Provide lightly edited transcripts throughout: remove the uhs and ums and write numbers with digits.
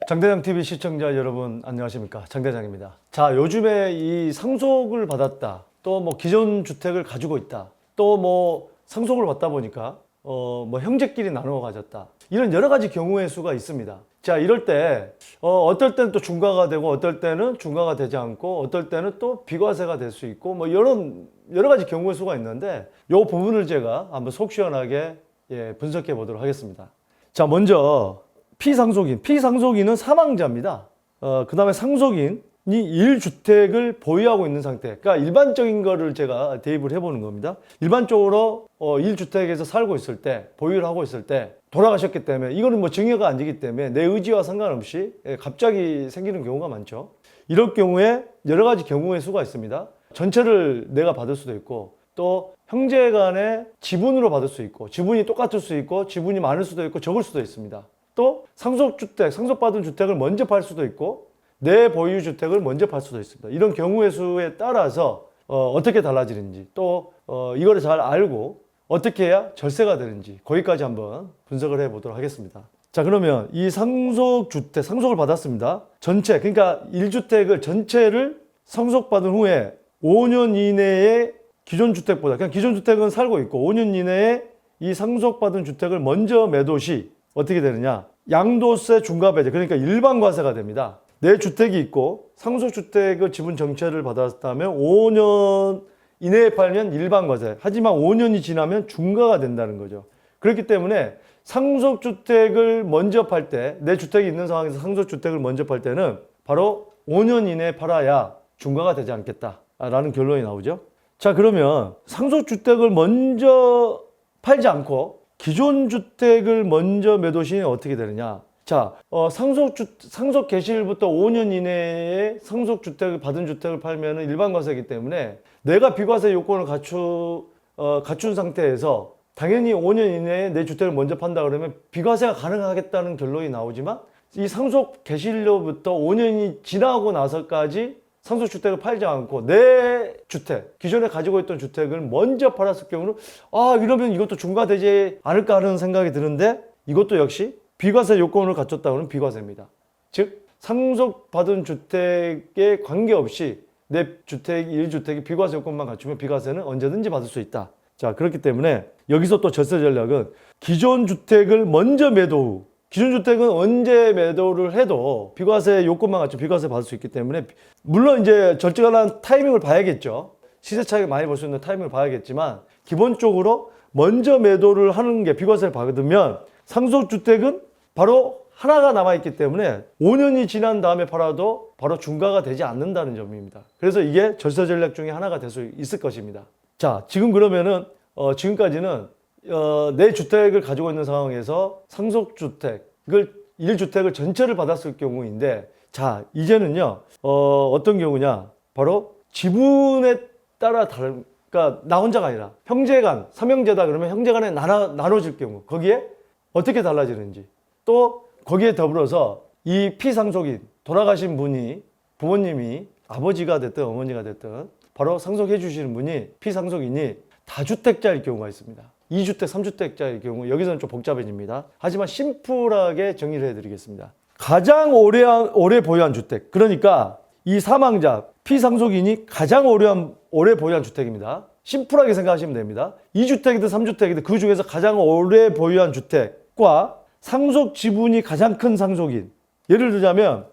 장대장TV 시청자 여러분 안녕하십니까, 장대장입니다. 자, 요즘에 이 상속을 받았다, 또 뭐 기존 주택을 가지고 있다, 또 뭐 상속을 받다 보니까 뭐 형제끼리 나누어 가졌다, 이런 여러 가지 경우의 수가 있습니다. 자, 이럴 때 어떨 때는 또 중과가 되고, 어떨 때는 중과가 되지 않고, 어떨 때는 또 비과세가 될 수 있고, 뭐 이런 여러 가지 경우의 수가 있는데, 이 부분을 제가 한번 속 시원하게 분석해 보도록 하겠습니다. 자, 먼저 피상속인은 사망자입니다. 그 다음에 상속인이 1주택을 보유하고 있는 상태. 그러니까 일반적인 거를 제가 대입을 해보는 겁니다. 일반적으로 1주택에서 살고 있을 때, 보유를 하고 있을 때 돌아가셨기 때문에, 이거는 뭐 증여가 안 되기 때문에 내 의지와 상관없이 갑자기 생기는 경우가 많죠. 이럴 경우에 여러 가지 경우의 수가 있습니다. 전체를 내가 받을 수도 있고, 또 형제 간에 지분으로 받을 수 있고, 지분이 똑같을 수 있고, 지분이 많을 수도 있고, 적을 수도 있습니다. 또 상속받은 주택을 먼저 팔 수도 있고, 내 보유 주택을 먼저 팔 수도 있습니다. 이런 경우의 수에 따라서 어떻게 달라지는지, 또 이거를 잘 알고 어떻게 해야 절세가 되는지, 거기까지 한번 분석을 해보도록 하겠습니다. 자, 그러면 이 상속을 받았습니다. 전체, 그러니까 1주택을 전체를 상속받은 후에 5년 이내에 기존 주택보다, 그냥 기존 주택은 살고 있고 5년 이내에 이 상속받은 주택을 먼저 매도 시 어떻게 되느냐? 양도세 중과배제, 그러니까 일반과세가 됩니다. 내 주택이 있고 상속주택의 지분 정체를 받았다면 5년 이내에 팔면 일반과세, 하지만 5년이 지나면 중과가 된다는 거죠. 그렇기 때문에 상속주택을 먼저 팔 때, 내 주택이 있는 상황에서 상속주택을 먼저 팔 때는 바로 5년 이내에 팔아야 중과가 되지 않겠다라는 결론이 나오죠. 자, 그러면 상속주택을 먼저 팔지 않고 기존 주택을 먼저 매도 시에는 어떻게 되느냐? 자, 상속 개시일부터 5년 이내에 상속주택을 받은 주택을 팔면은 일반과세이기 때문에, 내가 비과세 요건을 갖춘 상태에서 당연히 5년 이내에 내 주택을 먼저 판다 그러면 비과세가 가능하겠다는 결론이 나오지만, 이 상속 개시일로부터 5년이 지나고 나서까지 상속주택을 팔지 않고 내 주택, 기존에 가지고 있던 주택을 먼저 팔았을 경우는 이러면 이것도 중과되지 않을까 하는 생각이 드는데, 이것도 역시 비과세 요건을 갖췄다고는 비과세입니다. 즉, 상속받은 주택에 관계없이 내 주택, 1주택이 비과세 요건만 갖추면 비과세는 언제든지 받을 수 있다. 자, 그렇기 때문에 여기서 또 절세 전략은 기존 주택을 먼저 매도 후, 기존 주택은 언제 매도를 해도 비과세 요건만 갖추면 비과세 받을 수 있기 때문에, 물론 이제 절제가난 타이밍을 봐야겠죠. 시세 차익을 많이 볼 수 있는 타이밍을 봐야겠지만, 기본적으로 먼저 매도를 하는 게 비과세를 받으면 상속주택은 바로 하나가 남아있기 때문에 5년이 지난 다음에 팔아도 바로 중과가 되지 않는다는 점입니다. 그래서 이게 절세 전략 중에 하나가 될 수 있을 것입니다. 자, 지금 그러면은 지금까지는 내 주택을 가지고 있는 상황에서 상속주택을 1주택을 전체를 받았을 경우인데, 자, 이제는요 어떤 경우냐, 바로 지분에 따라 그러니까 나 혼자가 아니라 형제간, 삼형제다 그러면 형제간에 나눠질 경우, 거기에 어떻게 달라지는지, 또 거기에 더불어서 이 피상속인, 돌아가신 분이, 부모님이 아버지가 됐든 어머니가 됐든 바로 상속해 주시는 분이, 피상속인이 다주택자일 경우가 있습니다. 2주택, 3주택자의 경우, 여기서는 좀 복잡해집니다. 하지만 심플하게 정리를 해드리겠습니다. 가장 오래 보유한 주택, 그러니까 이 사망자, 피상속인이 가장 오래 보유한 주택입니다. 심플하게 생각하시면 됩니다. 2주택이든 3주택이든 그 중에서 가장 오래 보유한 주택과 상속 지분이 가장 큰 상속인, 예를 들자면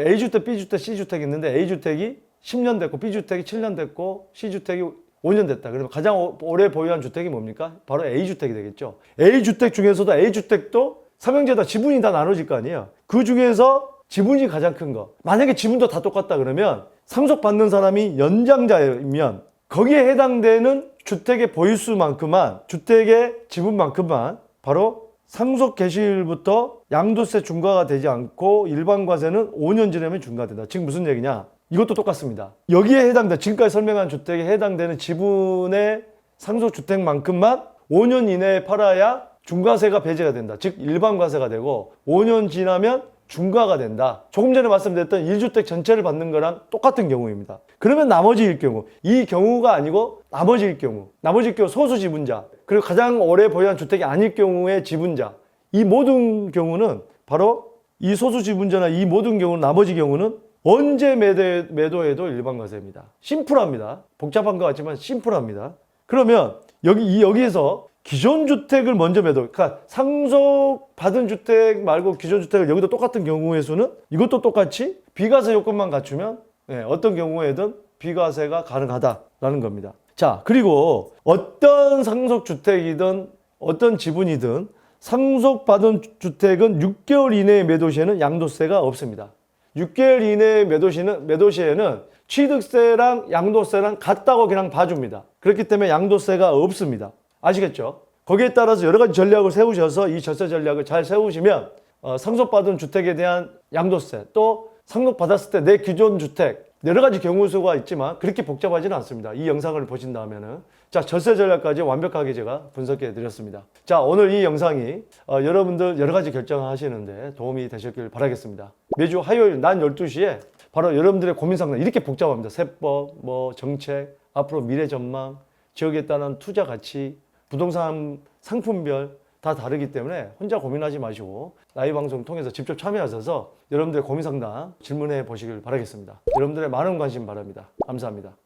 A주택, B주택, C주택이 있는데 A주택이 10년 됐고 B주택이 7년 됐고 C주택이 5년 됐다. 그러면 가장 오래 보유한 주택이 뭡니까? 바로 A주택이 되겠죠. A주택 중에서도 A주택도 삼형제다, 지분이 다 나눠질 거 아니에요. 그 중에서 지분이 가장 큰 거. 만약에 지분도 다 똑같다 그러면 상속받는 사람이 연장자이면 거기에 해당되는 주택의 보유수만큼만, 주택의 지분만큼만 바로 상속 개시일부터 양도세 중과가 되지 않고 일반과세는 5년 지나면 중과된다. 지금 무슨 얘기냐? 이것도 똑같습니다. 여기에 해당되는, 지금까지 설명한 주택에 해당되는 지분의 상속주택만큼만 5년 이내에 팔아야 중과세가 배제가 된다. 즉 일반과세가 되고, 5년 지나면 중과가 된다. 조금 전에 말씀드렸던 1주택 전체를 받는 거랑 똑같은 경우입니다. 그러면 나머지일 경우, 이 경우가 아니고 나머지일 경우, 나머지일 경우 소수 지분자, 그리고 가장 오래 보유한 주택이 아닐 경우의 지분자, 이 모든 경우는 바로 이 소수 지분자나 이 모든 경우, 나머지 경우는 언제 매도해도 일반 과세입니다. 심플합니다. 복잡한 것 같지만 심플합니다. 그러면 여기에서 기존 주택을 먼저 매도, 그러니까 상속받은 주택 말고 기존 주택을 여기도 똑같은 경우의 수는 이것도 똑같이 비과세 요건만 갖추면 어떤 경우에든 비과세가 가능하다라는 겁니다. 자, 그리고 어떤 상속주택이든 어떤 지분이든 상속받은 주택은 6개월 이내의 매도 시에는 양도세가 없습니다. 6개월 이내의 매도 시에는 취득세랑 양도세랑 같다고 그냥 봐줍니다. 그렇기 때문에 양도세가 없습니다. 아시겠죠? 거기에 따라서 여러 가지 전략을 세우셔서 이 절세 전략을 잘 세우시면 상속받은 주택에 대한 양도세, 또 상속받았을 때 내 기존 주택, 여러 가지 경우 수가 있지만 그렇게 복잡하지는 않습니다. 이 영상을 보신 다음에는. 자, 절세 전략까지 완벽하게 제가 분석해 드렸습니다. 자, 오늘 이 영상이 여러분들 여러 가지 결정하시는데 도움이 되셨길 바라겠습니다. 매주 화요일 낮 12시에 바로 여러분들의 고민 상담, 이렇게 복잡합니다. 세법, 정책, 앞으로 미래 전망, 지역에 따른 투자 가치, 부동산 상품별 다 다르기 때문에 혼자 고민하지 마시고 라이브 방송 통해서 직접 참여하셔서 여러분들의 고민 상담 질문해 보시길 바라겠습니다. 여러분들의 많은 관심 바랍니다. 감사합니다.